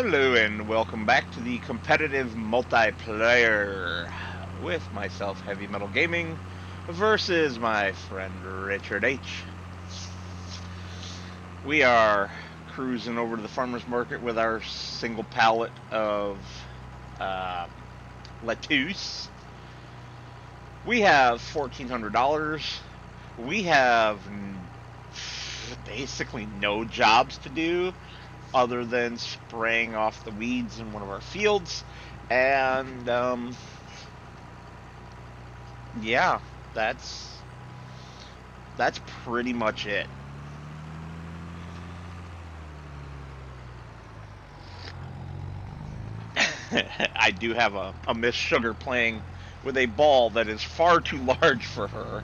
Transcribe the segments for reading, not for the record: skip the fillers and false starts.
Hello and welcome back to the competitive multiplayer with myself, Heavy Metal Gaming, versus my friend Richard H. We are cruising over to the farmer's market with our single pallet of uh, lettuce. We have $1,400. We have basically no jobs to do other than spraying off the weeds in one of our fields. And yeah, that's pretty much it. I do have a Miss Sugar playing with a ball that is far too large for her.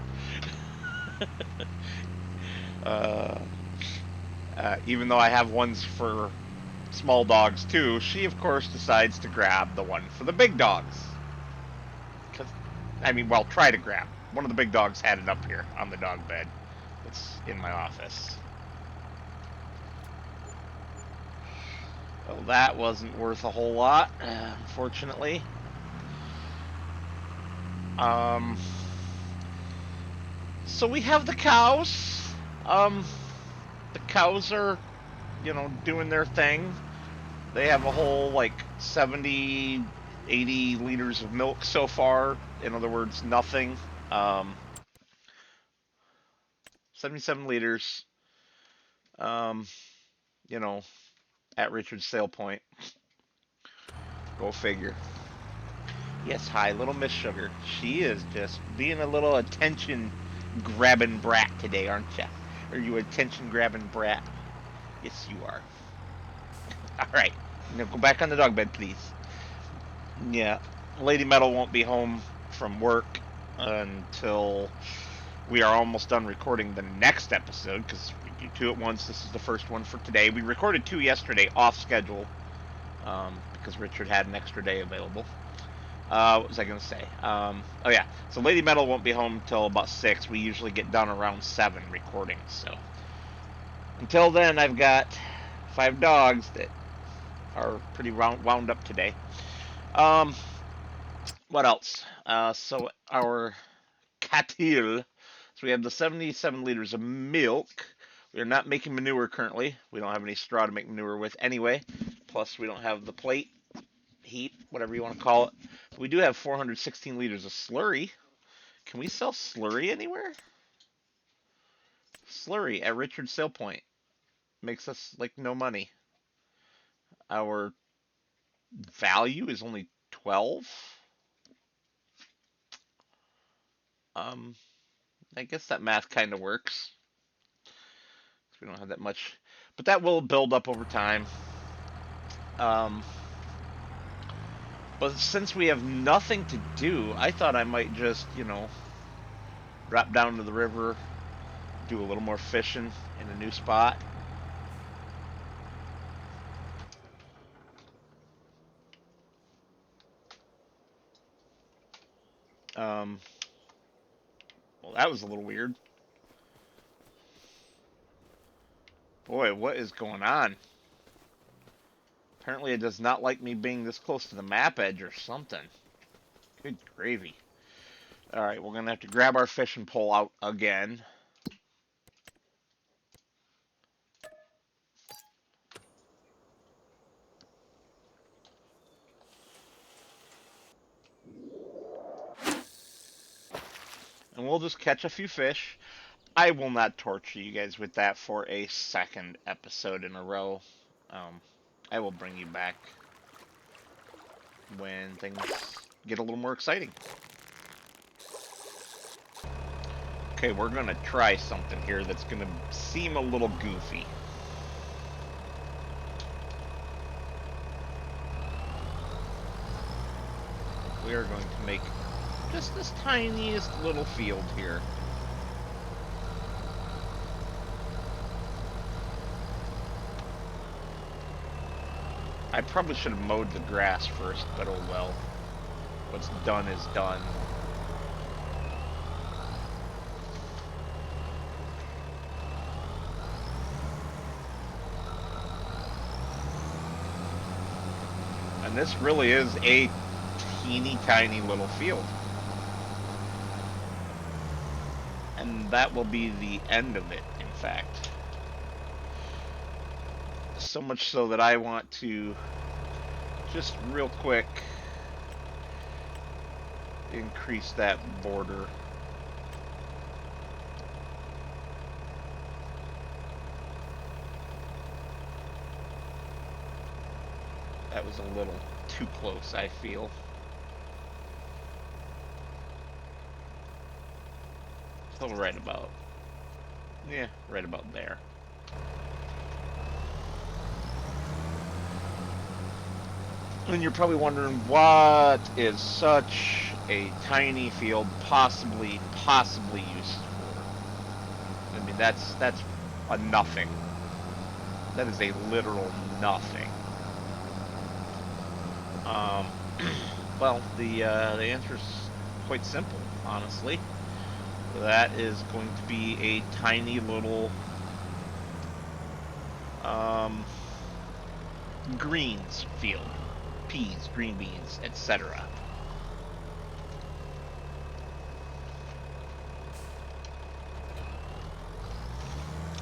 Uh, Even though I have ones for small dogs too, she of course decides to grab the one for the big dogs. Cause well, try to grab. One of the big dogs had it up here on the dog bed. It's in my office. Well, that wasn't worth a whole lot, unfortunately. Um, so we have the cows. The cows are, doing their thing. They have a whole like 70, 80 liters of milk so far. In other words, nothing. 77 liters. Um, you know, at Richard's sale point. Go figure. Yes, hi, little Miss Sugar. She is just being a little attention grabbing brat today, aren't you? Are you attention grabbing brat? Yes, you are. All right, now go back on the dog bed, please. Yeah, Lady Metal won't be home from work until we are almost done recording the next episode because we do two at once. This is the first one for today. We recorded two yesterday off schedule because Richard had an extra day available. What was I going to say? Oh yeah, so Lady Metal won't be home till about 6. We usually get done around 7 recording. So until then, I've got 5 dogs that are pretty wound up today. Um, what else? So our cattle. So we have the 77 liters of milk. We are not making manure currently. We don't have any straw to make manure with anyway. Plus, we don't have the plate, heat, whatever you want to call it. But we do have 416 liters of slurry. Can we sell slurry anywhere? Slurry at Richard's sale point makes us like no money. Our value is only 12. Um, I guess that math kind of works. We don't have that much, but that will build up over time. Um, but since we have nothing to do, I thought I might just, drop down to the river, do a little more fishing in a new spot. Um, well, that was a little weird. Boy, what is going on? Apparently it does not like me being this close to the map edge or something. Good gravy. Alright, we're going to have to grab our fishing pole out again. And we'll just catch a few fish. I will not torture you guys with that for a second episode in a row. I will bring you back when things get a little more exciting. Okay, we're going to try something here that's going to seem a little goofy. We are going to make just this tiniest little field here. I probably should have mowed the grass first, but oh well. What's done is done. And this really is a teeny tiny little field. And that will be the end of it, in fact. So much so that I want to just real quick increase that border. That was a little too close, I feel. So right about, yeah, right about there. And you're probably wondering, what is such a tiny field possibly used for? I mean, that's a nothing. That is a literal nothing. Um, well, the answer is quite simple, honestly. That is going to be a tiny little greens field. Peas, green beans, etc.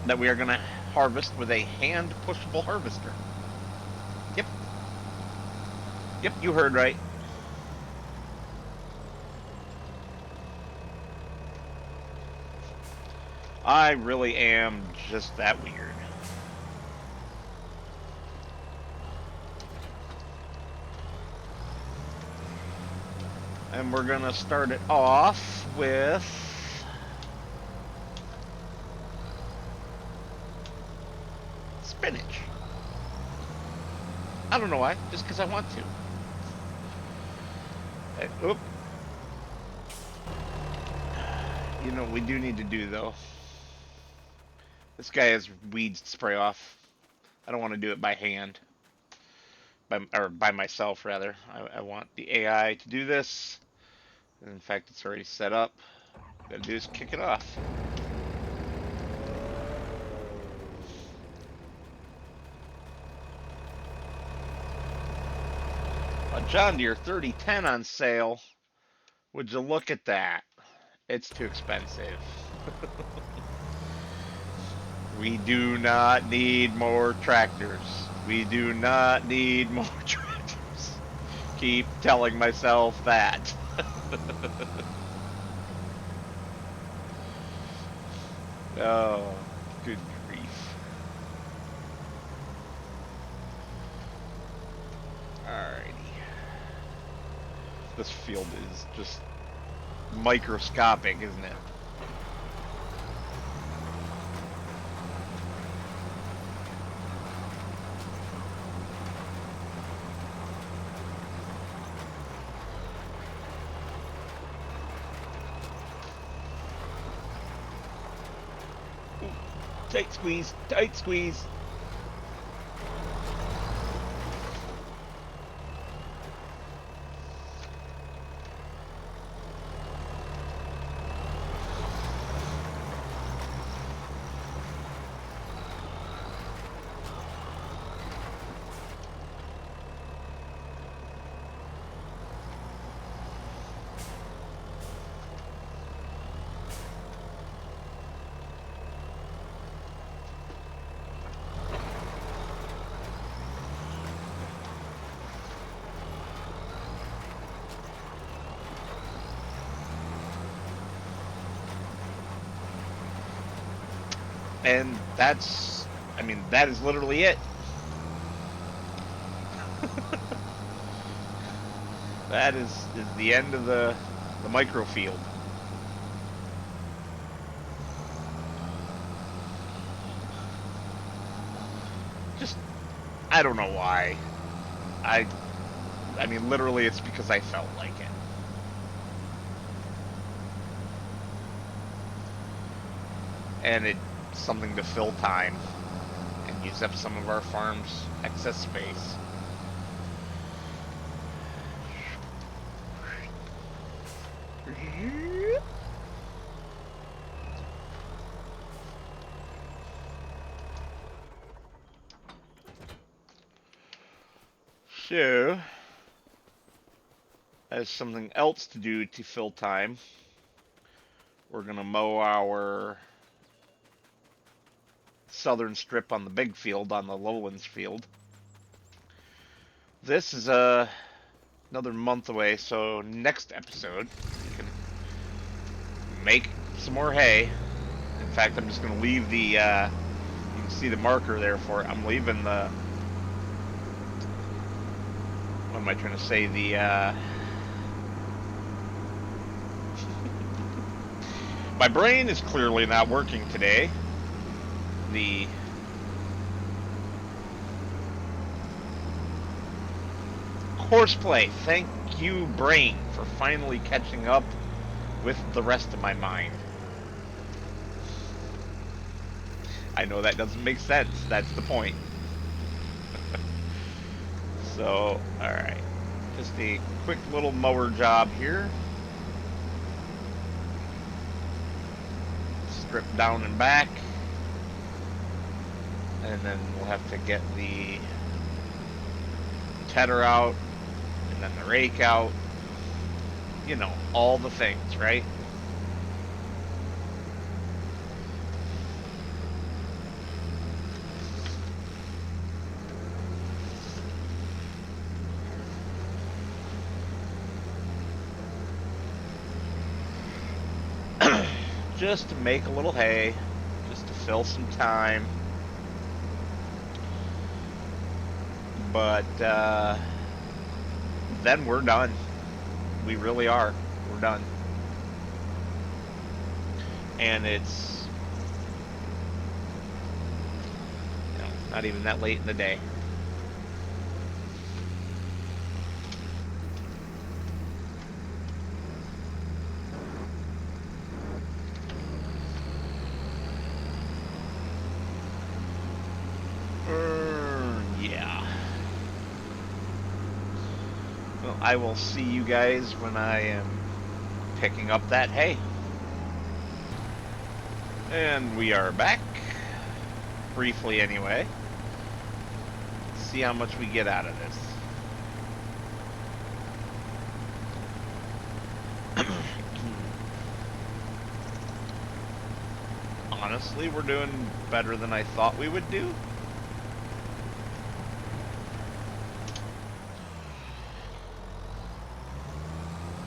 That we are going to harvest with a hand pushable harvester. Yep. Yep, you heard right. I really am just that weird. And we're gonna start it off with spinach. I don't know why, just because I want to. Oop. You know what we do need to do though? This guy has weeds to spray off. I don't want to do it by hand. Or by myself, rather. I want the AI to do this. In fact, it's already set up. What I gotta do is kick it off. A John Deere 3010 on sale. Would you look at that? It's too expensive. We do not need more tractors. We do not need more tractors. Keep telling myself that. Oh, good grief. Alrighty. This field is just microscopic, isn't it? Ooh, tight squeeze, tight squeeze. And that's, I mean, that is literally it. That is the end of the microfield. Just, I don't know why. I I mean, literally, it's because I felt like it. And it's something to fill time and use up some of our farm's excess space. So, as something else to do to fill time, we're going to mow our southern strip on the big field, on the lowlands field. This is another month away, so next episode we can make some more hay. In fact, I'm just going to leave the, you can see the marker there for it. I'm leaving the, what am I trying to say, the, my brain is clearly not working today. The horseplay, thank you, brain, for finally catching up with the rest of my mind. I know that doesn't make sense, that's the point. So, alright. Just a quick little mower job here. Strip down and back. And then we'll have to get the tedder out, and then the rake out. You know, all the things, right? Just to make a little hay, just to fill some time. But then we're done. We really are. We're done. And it's, you know, not even that late in the day. Yeah. Well, I will see you guys when I am picking up that hay. And we are back. Briefly, anyway. See how much we get out of this. Honestly, we're doing better than I thought we would do.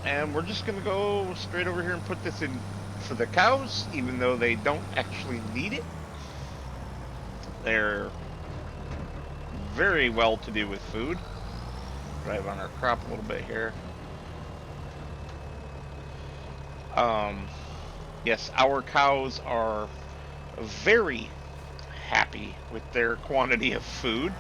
And we're just going to go straight over here and put this in for the cows, even though they don't actually need it. They're very well to do with food. Drive on our crop a little bit here. Yes, our cows are very happy with their quantity of food.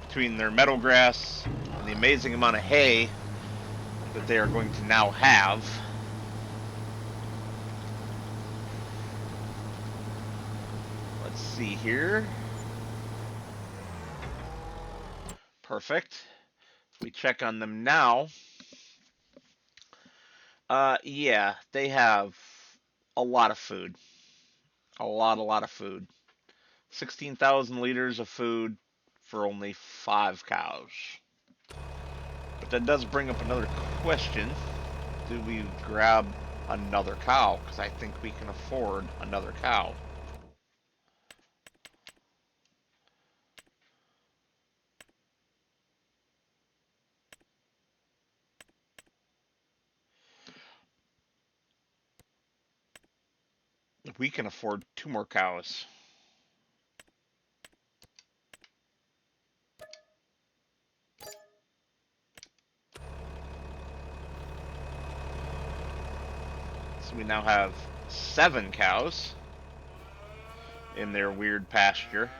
Between their meadow grass and the amazing amount of hay that they are going to now have. Let's see here. Perfect. If we check on them now, yeah, they have a lot of food. A lot of food. 16,000 liters of food for only 5 cows. But that does bring up another question. Do we grab another cow? Because I think we can afford another cow. We can afford 2 more cows. So we now have 7 cows in their weird pasture.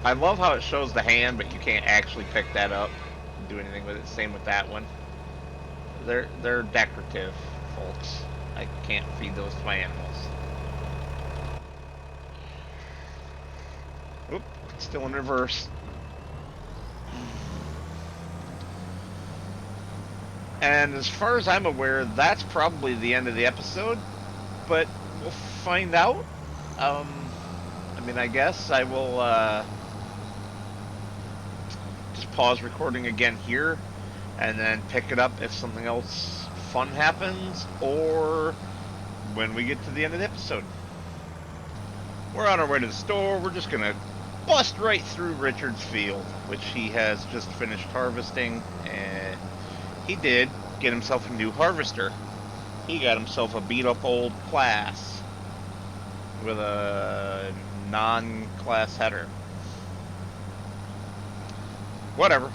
I love how it shows the hand, but you can't actually pick that up and do anything with it. Same with that one. They're decorative, folks. I can't feed those to my animals. Oop, still in reverse. And as far as I'm aware, that's probably the end of the episode, but we'll find out. I mean, I guess I will just pause recording again here and then pick it up if something else fun happens or when we get to the end of the episode. We're on our way to the store. We're just going to bust right through Richard's field, which he has just finished harvesting, and he did get himself a new harvester. He got himself a beat up old class with a non-class header. Whatever.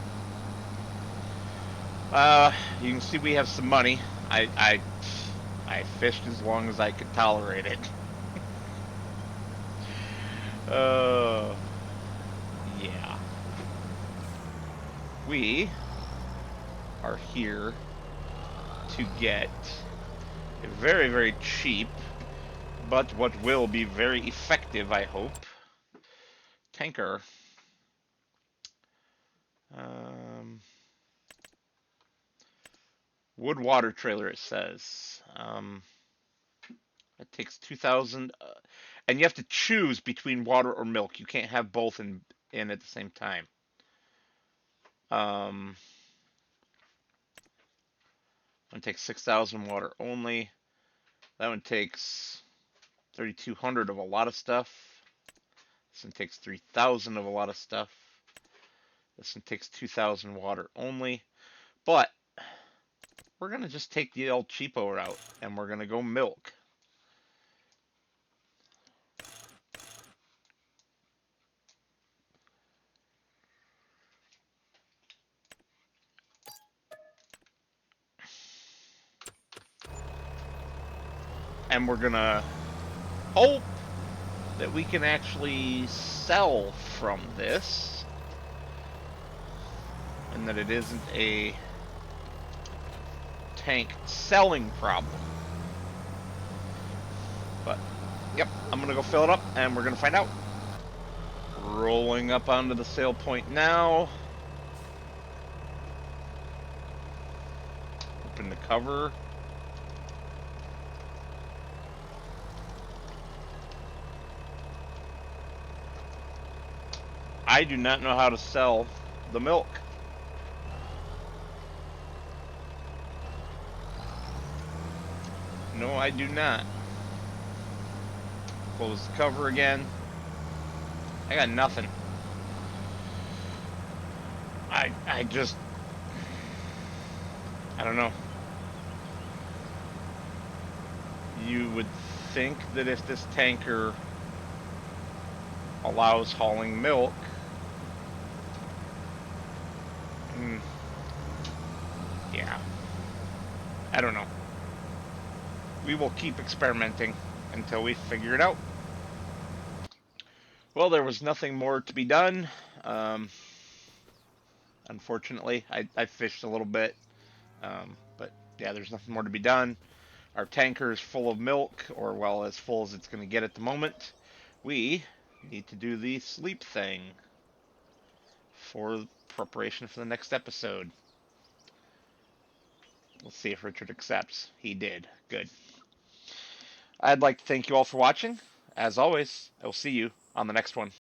You can see we have some money. I fished as long as I could tolerate it. Uh, yeah. We are here to get a very, very cheap, but what will be very effective, I hope, tanker. Um, wood water trailer, it says. It takes 2,000, and you have to choose between water or milk. You can't have both in at the same time. Um, one takes 6,000 water only. That one takes 3,200 of a lot of stuff. This one takes 3,000 of a lot of stuff. This one takes 2,000 water only. But we're going to just take the old cheapo route and we're going to go milk. And we're going to hope that we can actually sell from this and that it isn't a tank selling problem. But, yep, I'm going to go fill it up and we're going to find out. Rolling up onto the sale point now. Open the cover. I do not know how to sell the milk. No, I do not. Close the cover again. I got nothing. I just, I don't know. You would think that if this tanker allows hauling milk, yeah, I don't know. We will keep experimenting until we figure it out. Well, there was nothing more to be done. Unfortunately, I fished a little bit, but yeah, there's nothing more to be done. Our tanker is full of milk, or well, as full as it's going to get at the moment. We need to do the sleep thing for preparation for the next episode. Let's see if Richard accepts. He did. Good. I'd like to thank you all for watching. As always, I will see you on the next one.